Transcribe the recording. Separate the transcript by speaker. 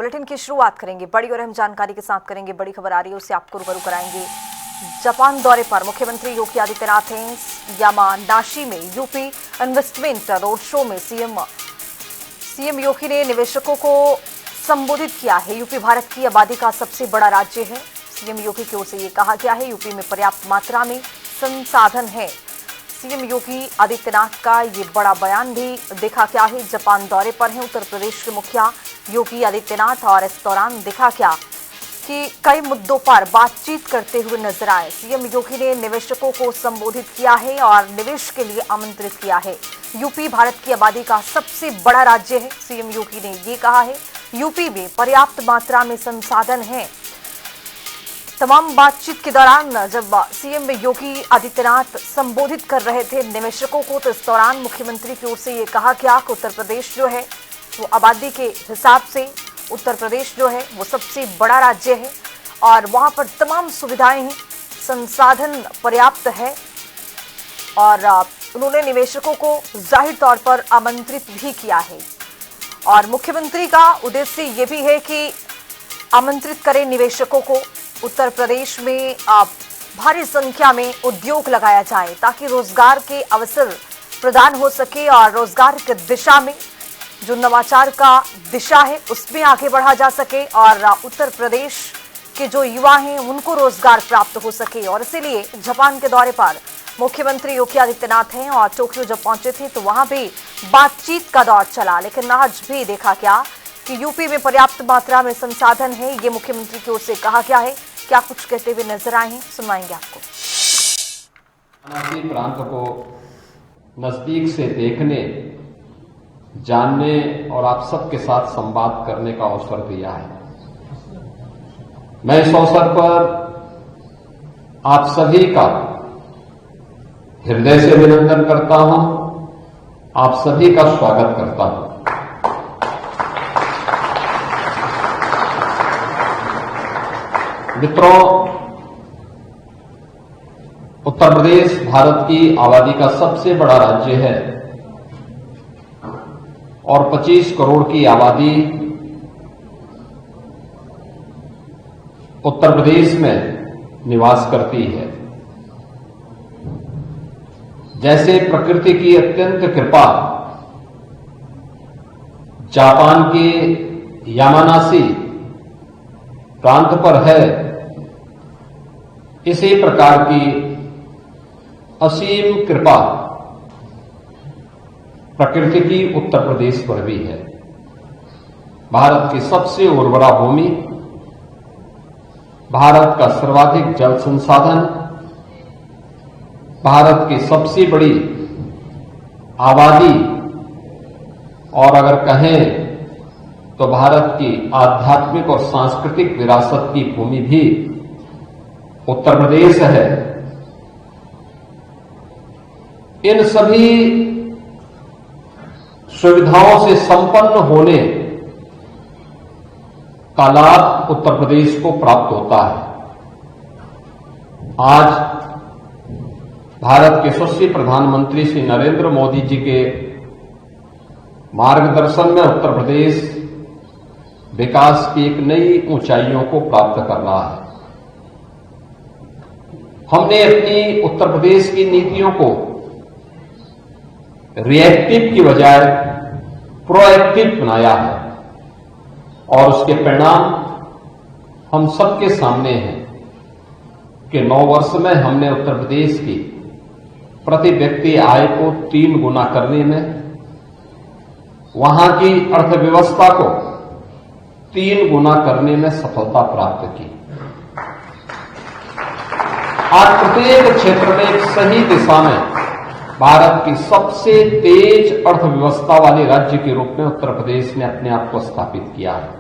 Speaker 1: Bulletin की शुरुआत करेंगे बड़ी और अहम जानकारी के साथ करेंगे। बड़ी खबर आ रही है उससे आपको रूबरू कराएंगे। जापान दौरे पर मुख्यमंत्री योगी आदित्यनाथ हैं। यामानाशी में यूपी इन्वेस्टमेंट रोड शो में सीएम योगी ने निवेशकों को संबोधित किया है। यूपी भारत की आबादी का सबसे बड़ा राज्य है। सीएम योगी की ओर से ये कहा गया है यूपी में पर्याप्त मात्रा में संसाधन है। सीएम योगी आदित्यनाथ का ये बड़ा बयान भी देखा क्या है। जापान दौरे पर हैं उत्तर प्रदेश के मुखिया योगी आदित्यनाथ और इस दौरान देखा क्या कि कई मुद्दों पर बातचीत करते हुए नजर आए। सीएम योगी ने निवेशकों को संबोधित किया है और निवेश के लिए आमंत्रित किया है। यूपी भारत की आबादी का सबसे बड़ा राज्य है। सीएम योगी ने ये कहा है यूपी में पर्याप्त मात्रा में संसाधन है। तमाम बातचीत के दौरान जब सीएम योगी आदित्यनाथ संबोधित कर रहे थे निवेशकों को, तो इस दौरान मुख्यमंत्री की ओर से ये कहा गया कि उत्तर प्रदेश जो है वो आबादी के हिसाब से उत्तर प्रदेश जो है वो सबसे बड़ा राज्य है और वहां पर तमाम सुविधाएं हैं, संसाधन पर्याप्त है। और उन्होंने निवेशकों को जाहिर तौर पर आमंत्रित भी किया है और मुख्यमंत्री का उद्देश्य ये भी है कि आमंत्रित करें निवेशकों को। उत्तर प्रदेश में भारी संख्या में उद्योग लगाया जाए ताकि रोजगार के अवसर प्रदान हो सके और रोजगार की दिशा में जो नवाचार का दिशा है उसमें आगे बढ़ा जा सके और उत्तर प्रदेश के जो युवा हैं उनको रोजगार प्राप्त हो सके। और इसीलिए जापान के दौरे पर मुख्यमंत्री योगी आदित्यनाथ हैं और टोक्यो जब पहुंचे थे तो वहां भी बातचीत का दौर चला। लेकिन आज भी देखा गया कि यूपी में पर्याप्त मात्रा में संसाधन है, ये मुख्यमंत्री की ओर से कहा गया है। क्या कुछ कहते हुए नजर आए हैं, सुनवाएंगे आपको।
Speaker 2: प्रांत को नजदीक से देखने, जानने और आप सबके साथ संवाद करने का अवसर दिया है। मैं इस अवसर पर आप सभी का हृदय से अभिनंदन करता हूं, आप सभी का स्वागत करता हूं। मित्रों, उत्तर प्रदेश भारत की आबादी का सबसे बड़ा राज्य है और 25 करोड़ की आबादी उत्तर प्रदेश में निवास करती है। जैसे प्रकृति की अत्यंत कृपा जापान के यामानाशी प्रांत पर है, इसी प्रकार की असीम कृपा प्रकृति की उत्तर प्रदेश पर भी है। भारत की सबसे उर्वरा भूमि, भारत का सर्वाधिक जल संसाधन, भारत की सबसे बड़ी आबादी और अगर कहें तो भारत की आध्यात्मिक और सांस्कृतिक विरासत की भूमि भी उत्तर प्रदेश है। इन सभी सुविधाओं से संपन्न होने का लाभ उत्तर प्रदेश को प्राप्त होता है। आज भारत के यशस्वी प्रधानमंत्री श्री नरेंद्र मोदी जी के मार्गदर्शन में उत्तर प्रदेश विकास की एक नई ऊंचाइयों को प्राप्त कर रहा है। हमने अपनी उत्तर प्रदेश की नीतियों को रिएक्टिव की बजाय प्रोएक्टिव बनाया है और उसके परिणाम हम सबके सामने हैं कि 9 वर्ष में हमने उत्तर प्रदेश की प्रति व्यक्ति आय को 3 गुना करने में, वहां की अर्थव्यवस्था को 3 गुना करने में सफलता प्राप्त की। आज प्रत्येक क्षेत्र में एक सही दिशा में भारत की सबसे तेज अर्थव्यवस्था वाले राज्य के रूप में उत्तर प्रदेश ने अपने आप को स्थापित किया है।